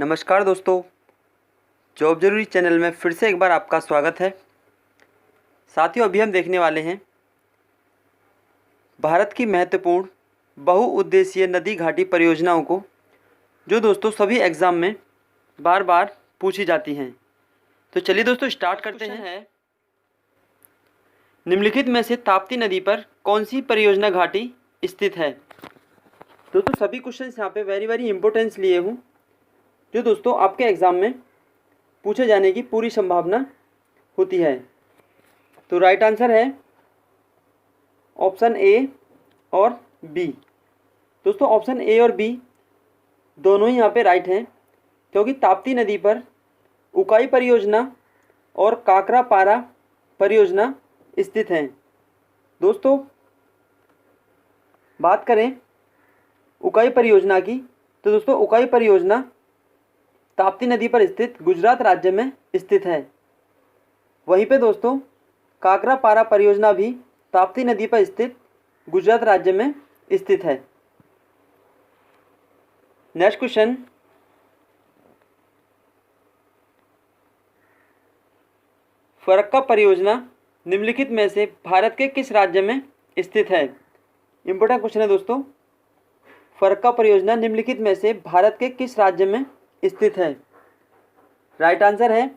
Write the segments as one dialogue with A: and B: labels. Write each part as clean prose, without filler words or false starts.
A: नमस्कार दोस्तों, जॉब जरूरी चैनल में फिर से एक बार आपका स्वागत है। साथियों, अभी हम देखने वाले हैं भारत की महत्वपूर्ण बहुउद्देशीय नदी घाटी परियोजनाओं को, जो दोस्तों सभी एग्ज़ाम में बार बार पूछी जाती हैं। तो चलिए दोस्तों स्टार्ट करते हैं। निम्नलिखित में से ताप्ती नदी पर कौन सी परियोजना घाटी स्थित है? दोस्तों सभी क्वेश्चन यहाँ पे वेरी इंपॉर्टेंस लिए हूँ, जो दोस्तों आपके एग्ज़ाम में पूछे जाने की पूरी संभावना होती है। तो राइट आंसर है ऑप्शन ए और बी। दोस्तों ऑप्शन ए और बी दोनों ही यहाँ पे राइट हैं, क्योंकि ताप्ती नदी पर उकाई परियोजना और काकरापारा परियोजना स्थित हैं। दोस्तों बात करें उकाई परियोजना की, तो दोस्तों उकाई परियोजना ताप्ती नदी पर स्थित गुजरात राज्य में स्थित है। वहीं पे दोस्तों काकरापारा परियोजना भी ताप्ती नदी पर स्थित गुजरात राज्य में स्थित है। नेक्स्ट क्वेश्चन, फरक्का परियोजना निम्नलिखित में से भारत के किस राज्य में स्थित है? इंपॉर्टेंट क्वेश्चन है दोस्तों। फरक्का परियोजना निम्नलिखित में से भारत के किस राज्य में स्थित है? राइट आंसर है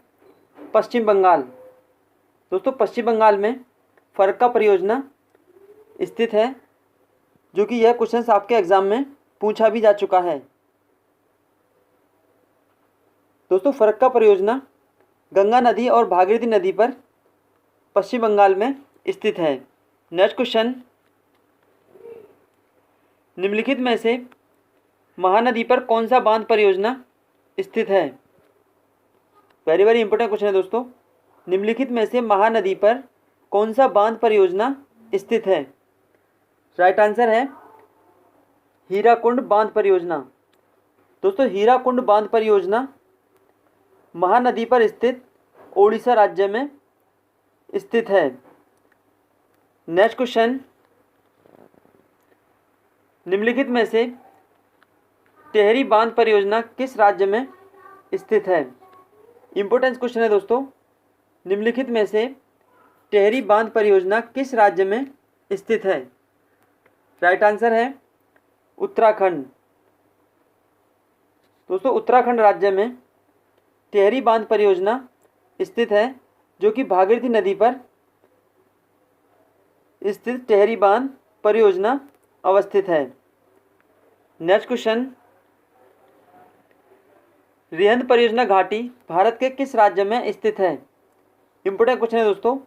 A: पश्चिम बंगाल। दोस्तों पश्चिम बंगाल में फरक्का परियोजना स्थित है, जो कि यह क्वेश्चन आपके एग्जाम में पूछा भी जा चुका है। दोस्तों फरक्का परियोजना गंगा नदी और भागीरथी नदी पर पश्चिम बंगाल में स्थित है। नेक्स्ट क्वेश्चन, निम्नलिखित में से महानदी पर कौन सा बांध परियोजना स्थित है? वेरी इंपॉर्टेंट क्वेश्चन है दोस्तों। निम्नलिखित में से महानदी पर कौन सा बांध परियोजना स्थित है? राइट आंसर है हीराकुंड बांध परियोजना। दोस्तों हीराकुंड बांध परियोजना महानदी पर स्थित ओडिशा राज्य में स्थित है। नेक्स्ट क्वेश्चन, निम्नलिखित में से टेहरी बांध परियोजना किस राज्य में स्थित है? इंपॉर्टेंट क्वेश्चन है दोस्तों। निम्नलिखित में से टेहरी बांध परियोजना किस राज्य में स्थित है? राइट आंसर है उत्तराखंड। दोस्तों उत्तराखंड राज्य में टेहरी बांध परियोजना स्थित है, जो कि भागीरथी नदी पर स्थित टेहरी बांध परियोजना अवस्थित है। नेक्स्ट क्वेश्चन, रिहंद परियोजना घाटी भारत के किस राज्य में स्थित है? इंपॉर्टेंट क्वेश्चन है दोस्तों।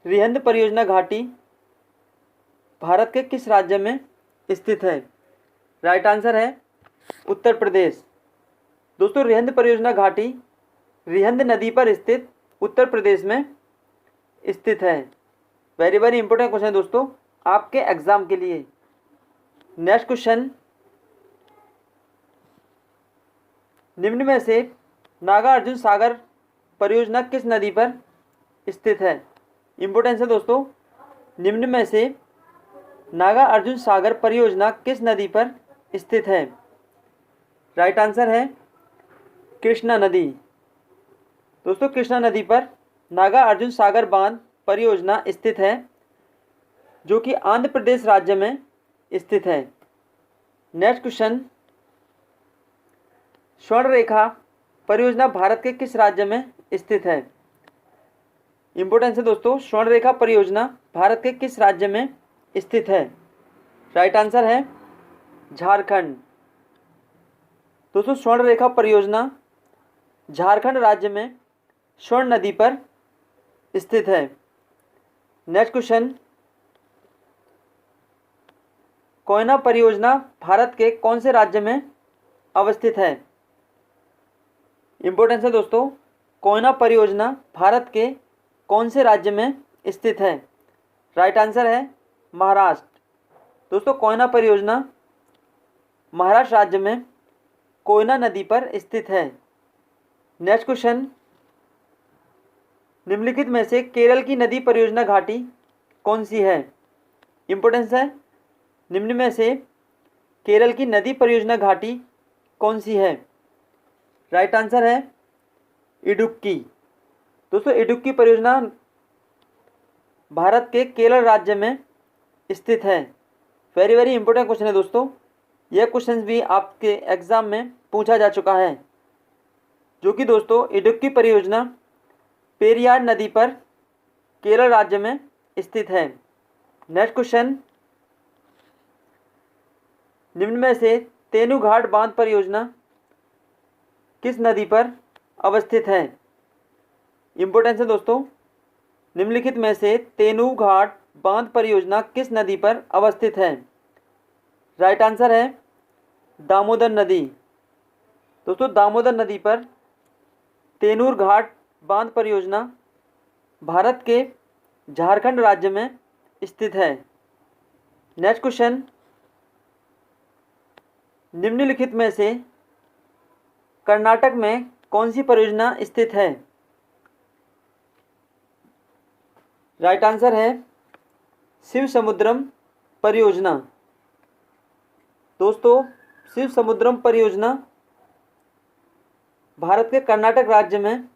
A: रिहंद परियोजना घाटी भारत के किस राज्य में स्थित है? राइट आंसर है उत्तर प्रदेश। दोस्तों रिहंद परियोजना घाटी रिहंद नदी पर स्थित उत्तर प्रदेश में स्थित है। वेरी इंपॉर्टेंट क्वेश्चन है दोस्तों आपके एग्जाम के लिए। नेक्स्ट क्वेश्चन, निम्न में से नागार्जुन सागर परियोजना किस नदी पर स्थित है? इंपॉर्टेंस है दोस्तों। निम्न में से नागार्जुन सागर परियोजना किस नदी पर स्थित है? राइट आंसर है कृष्णा नदी। दोस्तों कृष्णा नदी पर नागार्जुन सागर बांध परियोजना स्थित है, जो कि आंध्र प्रदेश राज्य में स्थित है। नेक्स्ट क्वेश्चन, स्वर्ण रेखा परियोजना भारत के किस राज्य में स्थित है? इंपॉर्टेंस है दोस्तों। स्वर्ण रेखा परियोजना भारत के किस राज्य में स्थित है? राइट आंसर है झारखंड। दोस्तों स्वर्ण रेखा परियोजना झारखंड राज्य में स्वर्ण नदी पर स्थित है। नेक्स्ट क्वेश्चन, कोयना परियोजना भारत के कौन से राज्य में अवस्थित है? इंपॉर्टेंस है दोस्तों। कोयना परियोजना भारत के कौन से राज्य में स्थित है? राइट आंसर है महाराष्ट्र। दोस्तों कोयना परियोजना महाराष्ट्र राज्य में कोयना नदी पर स्थित है। नेक्स्ट क्वेश्चन, निम्नलिखित में से केरल की नदी परियोजना घाटी कौन सी है? इंपॉर्टेंस है, निम्न में से केरल की नदी परियोजना घाटी कौन सी है? राइट आंसर है इडुक्की। दोस्तों इडुक्की परियोजना भारत के केरल राज्य में स्थित है। वेरी वेरी इंपॉर्टेंट क्वेश्चन है दोस्तों, यह क्वेश्चन भी आपके एग्जाम में पूछा जा चुका है, जो कि दोस्तों इडुक्की परियोजना पेरियार नदी पर केरल राज्य में स्थित है। नेक्स्ट क्वेश्चन, निम्न में से तेनूघाट बांध परियोजना किस नदी पर अवस्थित है? इंपॉर्टेंस है दोस्तों, निम्नलिखित में से तेनूघाट बांध परियोजना किस नदी पर अवस्थित है? राइट आंसर है दामोदर नदी। दोस्तों दामोदर नदी पर तेनूर घाट बांध परियोजना भारत के झारखंड राज्य में स्थित है। नेक्स्ट क्वेश्चन, निम्नलिखित में से कर्नाटक में कौन सी परियोजना स्थित है? राइट आंसर है शिव समुद्रम परियोजना। दोस्तों शिव समुद्रम परियोजना भारत के कर्नाटक राज्य में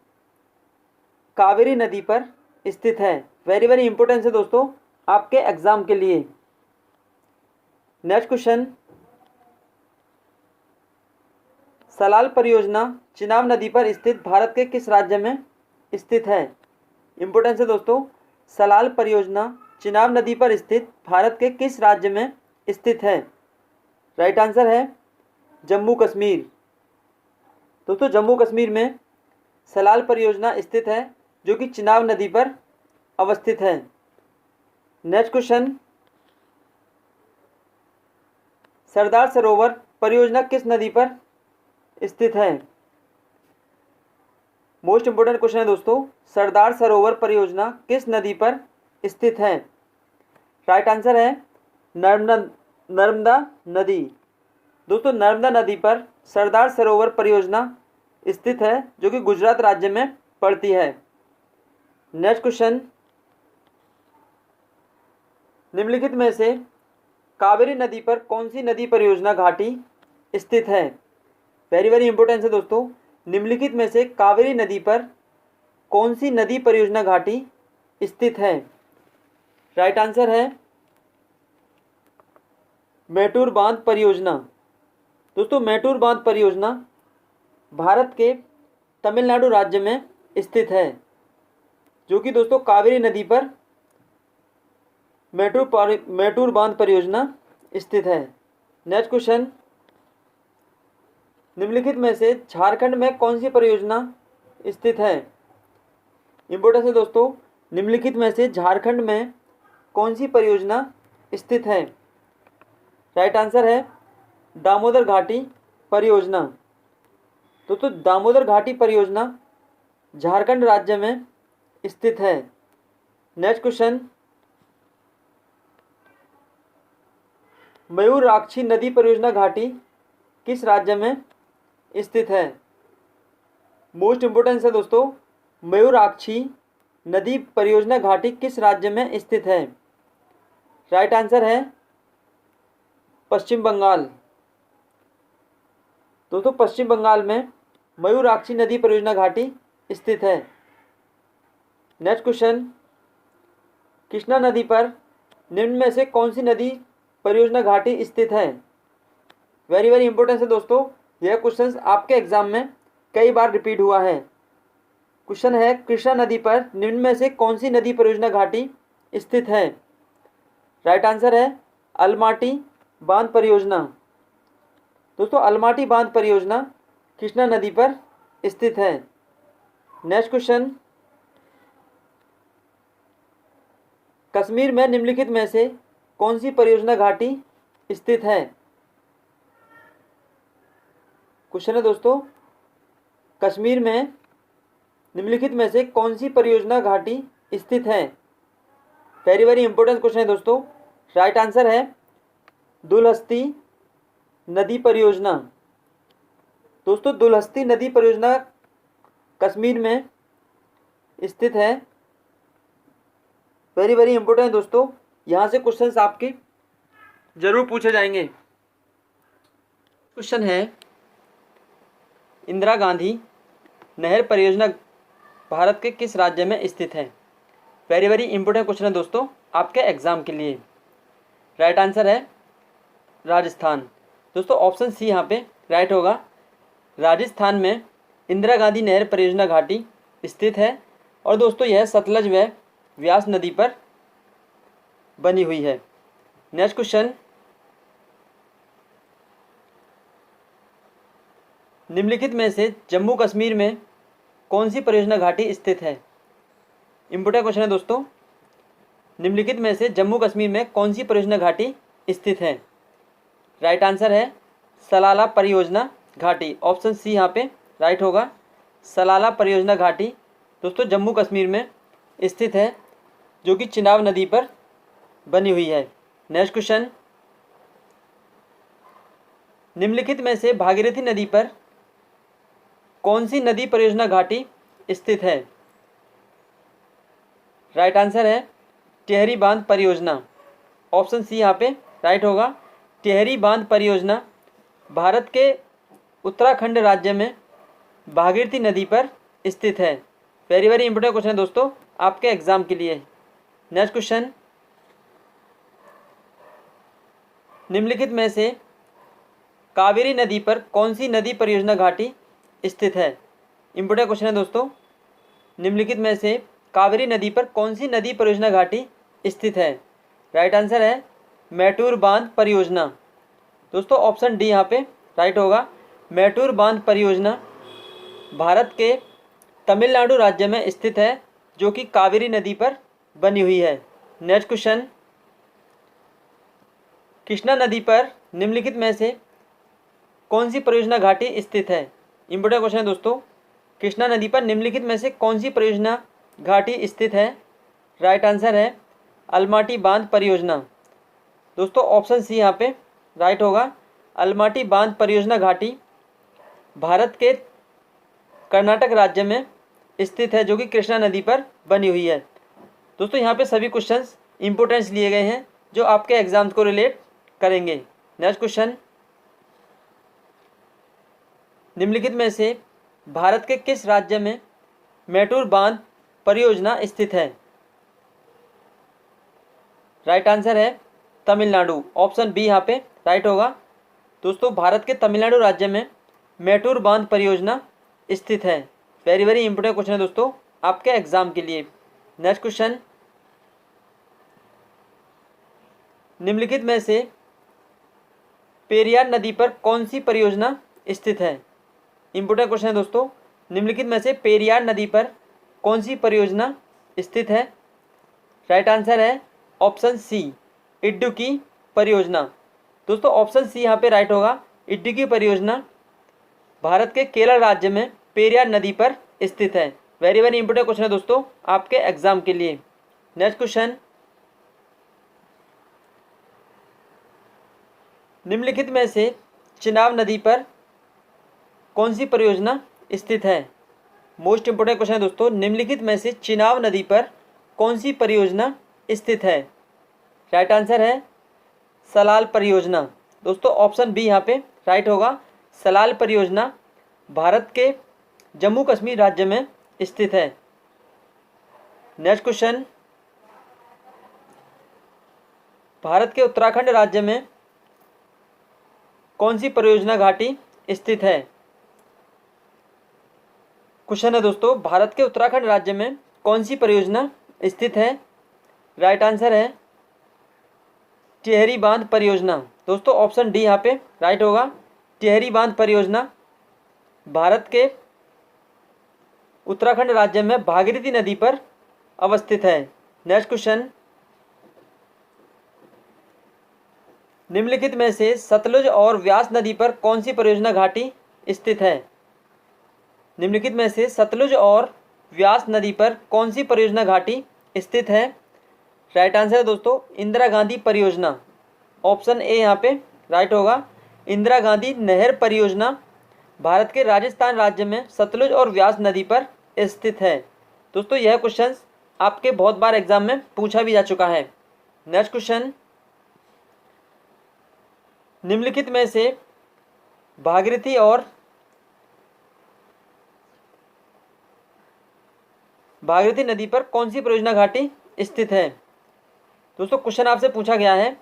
A: कावेरी नदी पर स्थित है। वेरी वेरी इंपॉर्टेंट है दोस्तों आपके एग्जाम के लिए। नेक्स्ट क्वेश्चन, सलाल परियोजना चिनाब नदी पर स्थित भारत के किस राज्य में स्थित है? इंपॉर्टेंस है दोस्तों, सलाल परियोजना चिनाब नदी पर स्थित भारत के किस राज्य में स्थित है? राइट आंसर है जम्मू कश्मीर। दोस्तों जम्मू कश्मीर में सलाल परियोजना स्थित है, जो कि चिनाब नदी पर अवस्थित है। नेक्स्ट क्वेश्चन, सरदार सरोवर परियोजना किस नदी पर स्थित है? मोस्ट इंपोर्टेंट क्वेश्चन है दोस्तों, सरदार सरोवर परियोजना किस नदी पर स्थित है? राइट आंसर है नर्मदा नदी। दोस्तों नर्मदा नदी पर सरदार सरोवर परियोजना स्थित है, जो कि गुजरात राज्य में पड़ती है। नेक्स्ट क्वेश्चन, निम्नलिखित में से कावेरी नदी पर कौन सी नदी परियोजना घाटी स्थित है? वेरी वेरी इंपॉर्टेंट है दोस्तों, निम्नलिखित में से कावेरी नदी पर कौन सी नदी परियोजना घाटी स्थित है? राइट आंसर है मैटूर बांध परियोजना। दोस्तों मैटूर बांध परियोजना भारत के तमिलनाडु राज्य में स्थित है, जो कि दोस्तों कावेरी नदी पर मैटूर बांध परियोजना स्थित है। नेक्स्ट क्वेश्चन, निम्नलिखित में से झारखंड में कौन सी परियोजना स्थित है? इंपॉर्टेंट है दोस्तों, निम्नलिखित में से झारखंड में कौन सी परियोजना स्थित है? राइट आंसर है दामोदर घाटी परियोजना। दोस्तों दामोदर घाटी परियोजना झारखंड राज्य में स्थित है। नेक्स्ट क्वेश्चन, मयूराक्षी नदी परियोजना घाटी किस राज्य में स्थित है? मोस्ट इंपोर्टेंस है दोस्तों, मयूराक्षी नदी परियोजना घाटी किस राज्य में स्थित है? राइट आंसर है पश्चिम बंगाल। दोस्तों पश्चिम बंगाल में मयूराक्षी नदी परियोजना घाटी स्थित है। नेक्स्ट क्वेश्चन, कृष्णा नदी पर निम्न में से कौन सी नदी परियोजना घाटी स्थित है? वेरी वेरी इंपॉर्टेंट है दोस्तों, यह क्वेश्चन आपके एग्जाम में कई बार रिपीट हुआ है। क्वेश्चन है कृष्णा नदी पर निम्न में से कौन सी नदी परियोजना घाटी स्थित है? राइट आंसर है अलमाटी बांध परियोजना। दोस्तों अलमाटी बांध परियोजना कृष्णा नदी पर स्थित है। नेक्स्ट क्वेश्चन, कश्मीर में निम्नलिखित में से कौन सी परियोजना घाटी स्थित है? क्वेश्चन है दोस्तों, कश्मीर में निम्नलिखित में से कौन सी परियोजना घाटी स्थित है? वेरी वेरी इंपॉर्टेंट क्वेश्चन है दोस्तों। राइट आंसर है दुलहस्ती नदी परियोजना। दोस्तों दुलहस्ती नदी परियोजना कश्मीर में स्थित है। वेरी वेरी इंपॉर्टेंट दोस्तों, यहाँ से क्वेश्चंस आपके जरूर पूछे जाएंगे। क्वेश्चन है इंदिरा गांधी नहर परियोजना भारत के किस राज्य में स्थित है? वेरी वेरी इंपॉर्टेंट क्वेश्चन है दोस्तों आपके एग्जाम के लिए। राइट आंसर है राजस्थान। दोस्तों ऑप्शन सी यहाँ पे राइट होगा। राजस्थान में इंदिरा गांधी नहर परियोजना घाटी स्थित है और दोस्तों यह सतलज व व्यास नदी पर बनी हुई है। नेक्स्ट क्वेश्चन, निम्नलिखित में से जम्मू कश्मीर में कौन सी परियोजना घाटी स्थित है? इंपॉर्टेंट क्वेश्चन है दोस्तों। निम्नलिखित में से जम्मू कश्मीर में कौन सी परियोजना घाटी स्थित है? राइट आंसर है सलाला परियोजना घाटी। ऑप्शन सी यहाँ पे राइट होगा। सलाला परियोजना घाटी दोस्तों जम्मू कश्मीर में स्थित है, जो कि चिनाब नदी पर बनी हुई है। नेक्स्ट क्वेश्चन, निम्नलिखित में से भागीरथी नदी पर कौन सी नदी परियोजना घाटी स्थित है? राइट आंसर है टिहरी बांध परियोजना। ऑप्शन सी यहाँ पे राइट होगा। टिहरी बांध परियोजना भारत के उत्तराखंड राज्य में भागीरथी नदी पर स्थित है। वेरी वेरी इंपॉर्टेंट क्वेश्चन है दोस्तों आपके एग्जाम के लिए। नेक्स्ट क्वेश्चन, निम्नलिखित में से कावेरी नदी पर कौन सी नदी परियोजना घाटी स्थित है? इंपॉर्टेंट क्वेश्चन है दोस्तों। निम्नलिखित में से कावेरी नदी पर कौन सी नदी परियोजना घाटी स्थित है? राइट आंसर है मैटूर बांध परियोजना। दोस्तों ऑप्शन डी यहाँ पे राइट होगा। मैटूर बांध परियोजना भारत के तमिलनाडु राज्य में स्थित है, जो कि कावेरी नदी पर बनी हुई है। नेक्स्ट क्वेश्चन, कृष्णा नदी पर निम्नलिखित में से कौन सी परियोजना घाटी स्थित है? इंपॉर्टेंट क्वेश्चन है दोस्तों। कृष्णा नदी पर निम्नलिखित में से कौन सी परियोजना घाटी स्थित है? राइट आंसर है अलमाटी बांध परियोजना। दोस्तों ऑप्शन सी यहाँ पे राइट होगा। अलमाटी बांध परियोजना घाटी भारत के कर्नाटक राज्य में स्थित है, जो कि कृष्णा नदी पर बनी हुई है। दोस्तों यहाँ पे सभी क्वेश्चंस इंपॉर्टेंस लिए गए हैं जो आपके एग्जाम्स को रिलेट करेंगे। नेक्स्ट क्वेश्चन, निम्नलिखित में से भारत के किस राज्य में मैटूर बांध परियोजना स्थित है? राइट आंसर है तमिलनाडु। ऑप्शन बी यहाँ पे राइट होगा। दोस्तों भारत के तमिलनाडु राज्य में मैटूर बांध परियोजना स्थित है। वेरी वेरी इंपॉर्टेंट क्वेश्चन है दोस्तों आपके एग्जाम के लिए। नेक्स्ट क्वेश्चन, निम्नलिखित में से पेरियार नदी पर कौन सी परियोजना स्थित है? इंपॉर्टेंट क्वेश्चन है दोस्तों। निम्नलिखित में से पेरियार नदी पर कौन सी परियोजना स्थित है? राइट आंसर है ऑप्शन सी इडुक्की परियोजना। दोस्तों ऑप्शन सी यहाँ पे राइट होगा। इडुक्की परियोजना भारत के केरल राज्य में पेरियार नदी पर स्थित है। वेरी वेरी इंपॉर्टेंट क्वेश्चन है दोस्तों आपके एग्जाम के लिए। नेक्स्ट क्वेश्चन, निम्नलिखित में से चिनाब नदी पर कौन सी परियोजना स्थित है? मोस्ट इंपोर्टेंट क्वेश्चन है दोस्तों। निम्नलिखित में से चिनाब नदी पर कौन सी परियोजना स्थित है? राइट आंसर है सलाल परियोजना। दोस्तों ऑप्शन बी यहाँ पे राइट होगा। सलाल परियोजना भारत के जम्मू कश्मीर राज्य में स्थित है। नेक्स्ट क्वेश्चन, भारत के उत्तराखंड राज्य में कौन सी परियोजना घाटी स्थित है? क्वेश्चन है दोस्तों भारत के उत्तराखंड राज्य में कौन सी परियोजना स्थित है? राइट आंसर है टिहरी बांध परियोजना। दोस्तों ऑप्शन डी यहाँ पे राइट होगा। टिहरी बांध परियोजना भारत के उत्तराखंड राज्य में भागीरथी नदी पर अवस्थित है। नेक्स्ट क्वेश्चन, निम्नलिखित में से सतलुज और व्यास नदी पर कौन सी परियोजना घाटी स्थित है? निम्नलिखित में से सतलुज और व्यास नदी पर कौन सी परियोजना घाटी स्थित है? राइट आंसर है दोस्तों इंदिरा गांधी परियोजना। ऑप्शन ए यहाँ पे राइट होगा। इंदिरा गांधी नहर परियोजना भारत के राजस्थान राज्य में सतलुज और व्यास नदी पर स्थित है। दोस्तों यह क्वेश्चन आपके बहुत बार एग्जाम में पूछा भी जा चुका है। नेक्स्ट क्वेश्चन, निम्नलिखित में से भागीरथी और भागीरथी नदी पर कौन सी परियोजना घाटी स्थित है। दोस्तों क्वेश्चन आपसे पूछा गया है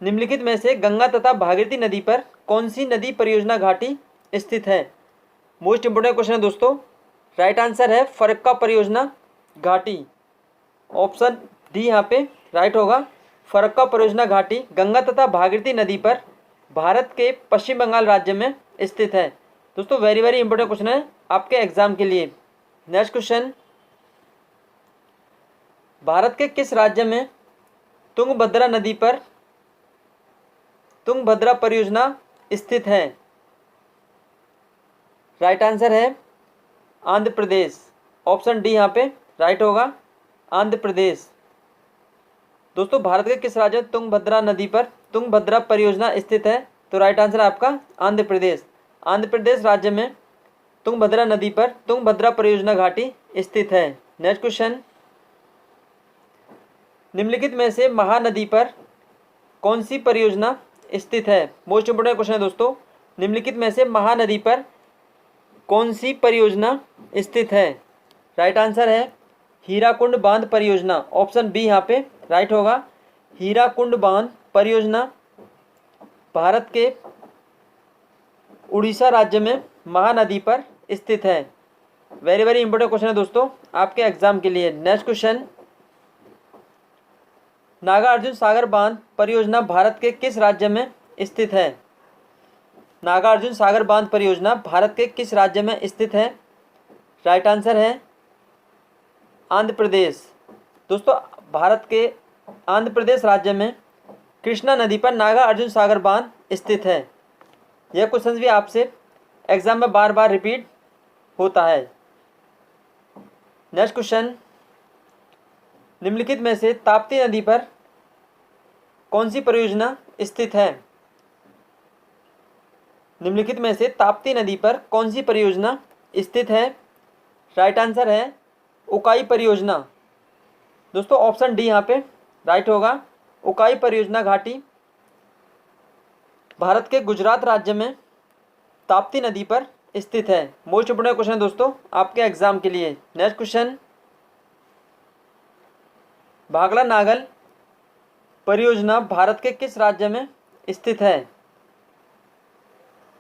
A: निम्नलिखित में से गंगा तथा भागीरथी नदी पर कौन सी नदी परियोजना घाटी स्थित है। मोस्ट इंपोर्टेंट क्वेश्चन है दोस्तों। राइट आंसर है फरक्का परियोजना घाटी। ऑप्शन डी यहाँ पे राइट होगा। फरक्का परियोजना घाटी गंगा तथा भागीरथी नदी पर भारत के पश्चिम बंगाल राज्य में स्थित है। दोस्तों वेरी वेरी इंपॉर्टेंट क्वेश्चन है आपके एग्जाम के लिए। नेक्स्ट क्वेश्चन, भारत के किस राज्य में तुंगभद्रा नदी पर तुंगभद्रा परियोजना स्थित है। राइट आंसर है आंध्र प्रदेश। ऑप्शन डी यहाँ पे राइट होगा, आंध्र प्रदेश। दोस्तों भारत के किस राज्य में तुंगभद्रा नदी पर तुंगभद्रा परियोजना स्थित है, तो राइट आंसर आपका आंध्र प्रदेश। आंध्र प्रदेश राज्य में तुंगभद्रा नदी पर तुंगभद्रा परियोजना घाटी स्थित है। नेक्स्ट क्वेश्चन, निम्नलिखित में से महानदी पर कौन सी परियोजना स्थित है। मोस्ट इंपोर्टेंट क्वेश्चन है दोस्तों। निम्नलिखित में से महानदी पर कौन सी परियोजना स्थित है। राइट आंसर है हीराकुंड बांध परियोजना। ऑप्शन बी यहाँ पे राइट होगा। हीराकुंड बांध परियोजना भारत के उड़ीसा राज्य में महानदी पर स्थित है। वेरी वेरी इंपॉर्टेंट क्वेश्चन है दोस्तों आपके एग्जाम के लिए। नेक्स्ट क्वेश्चन, नागार्जुन सागर बांध परियोजना भारत के किस राज्य में स्थित है। नागार्जुन सागर बांध परियोजना भारत के किस राज्य में स्थित है। राइट आंसर है आंध्र प्रदेश। दोस्तों भारत के आंध्र प्रदेश राज्य में कृष्णा नदी पर नागार्जुन सागर बांध स्थित है। यह क्वेश्चन भी आपसे एग्जाम में बार बार रिपीट होता है। नेक्स्ट क्वेश्चन, निम्नलिखित में से ताप्ती नदी पर कौन सी परियोजना स्थित है। निम्नलिखित में से ताप्ती नदी पर कौन सी परियोजना स्थित है। राइट आंसर है उकाई परियोजना। दोस्तों ऑप्शन डी यहाँ पे राइट होगा। उकाई परियोजना घाटी भारत के गुजरात राज्य में ताप्ती नदी पर स्थित है। मोस्ट इंपोर्टेंट क्वेश्चन है दोस्तों आपके एग्जाम के लिए। नेक्स्ट क्वेश्चन, भागला नागल परियोजना भारत के किस राज्य में स्थित है।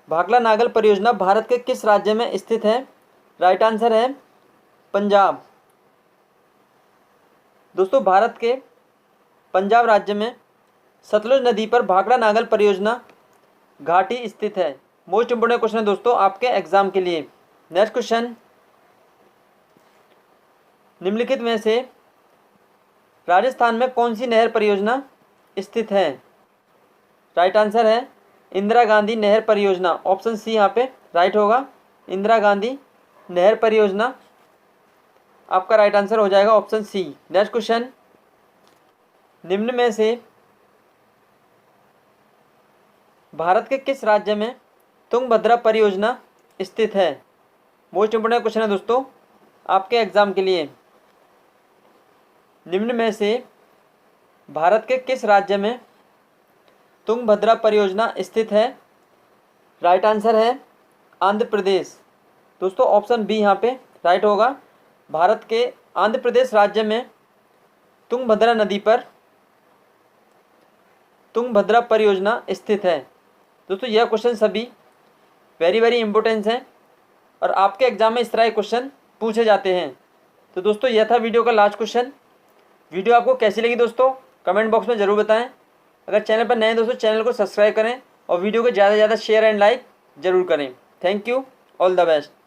A: भागला नागल परियोजना भारत के किस राज्य में स्थित है। राइट आंसर है पंजाब। दोस्तों भारत के पंजाब राज्य में सतलुज नदी पर भागला नागल परियोजना घाटी स्थित है। मोस्ट इंपोर्टेंट क्वेश्चन है दोस्तों आपके एग्जाम के लिए। नेक्स्ट क्वेश्चन, निम्नलिखित में से राजस्थान में कौन सी नहर परियोजना स्थित है। राइट आंसर है इंदिरा गांधी नहर परियोजना। ऑप्शन सी यहाँ पे राइट होगा। इंदिरा गांधी नहर परियोजना आपका राइट आंसर हो जाएगा, ऑप्शन सी। नेक्स्ट क्वेश्चन, निम्न में से भारत के किस राज्य में तुंगभद्रा परियोजना स्थित है। मोस्ट इंपोर्टेंट क्वेश्चन है दोस्तों आपके एग्जाम के लिए। निम्न में से भारत के किस राज्य में तुंगभद्रा परियोजना स्थित है। राइट आंसर है आंध्र प्रदेश। दोस्तों ऑप्शन बी यहाँ पे राइट होगा। भारत के आंध्र प्रदेश राज्य में तुंगभद्रा नदी पर तुंगभद्रा परियोजना स्थित है। दोस्तों यह क्वेश्चन सभी वेरी वेरी इंपॉर्टेंट हैं और आपके एग्जाम में इस तरह के क्वेश्चन पूछे जाते हैं। तो दोस्तों यह था वीडियो का लास्ट क्वेश्चन। वीडियो आपको कैसी लगी दोस्तों कमेंट बॉक्स में ज़रूर बताएं। अगर चैनल पर नए हैं दोस्तों चैनल को सब्सक्राइब करें और वीडियो को ज़्यादा से ज़्यादा शेयर एंड लाइक ज़रूर करें। Thank you, all the best.